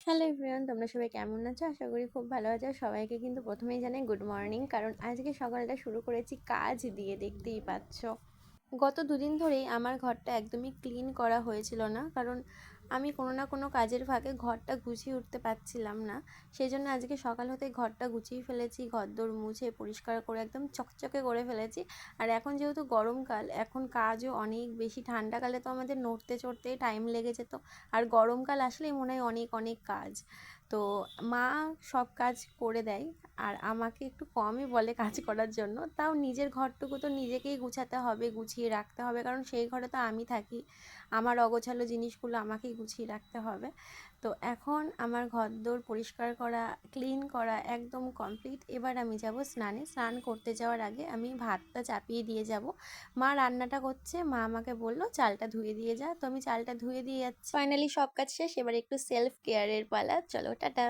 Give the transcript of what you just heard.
Hello everyone, তোমরা সবাই কেমন আছো? আশা করি খুব ভালো আছো। সবাইকে কিন্তু প্রথমেই জানাই গুড মর্নিং, কারণ আজকে সকালটা শুরু করেছি কাজ দিয়ে, দেখতেই পাচ্ছ। গত দুদিন ধরেই আমার ঘরটা একদমই ক্লিন করা হয়েছিল না, কারণ আমি কোনো না কোনো কাজের ফাঁকে ঘরটা গুছিয়ে উঠতে পারছিলাম না। সেই জন্য আজকে সকাল হতে ঘরটা গুছিয়ে ফেলেছি, ঘরদোর মুছে পরিষ্কার করে একদম চকচকে করে ফেলেছি। আর এখন যেহেতু গরমকাল, এখন কাজও অনেক বেশি। ঠান্ডাকালে তো আমাদের নড়তে চড়তেই টাইম লেগে যেত, আর গরমকাল আসলেই মনে হয় অনেক অনেক কাজ। তো মা সব কাজ করে দেয়, আর আমাকে একটু কমই বলে কাজ করার জন্য। তাও নিজের ঘরটুকু তো নিজেকেই গুছাতে হবে, গুছিয়ে রাখতে হবে, কারণ সেই ঘরে তো আমি থাকি। আমার অগোছালো জিনিসগুলো আমাকেই গুছিয়ে রাখতে হবে। তো এখন আমার ঘরদোর পরিষ্কার করা, ক্লিন করা একদম কমপ্লিট। এবার আমি যাব স্নানে। স্নান করতে যাওয়ার আগে আমি ভাতটা চাপিয়ে দিয়ে যাব। মা রান্নাটা করছে, মা আমাকে বললো চালটা ধুয়ে দিয়ে যা, তো আমি চালটা ধুয়ে দিয়ে যাচ্ছি। ফাইনালি সব কাজ শেষ, এবার একটু সেলফ কেয়ারের পালা। চলো টাটা।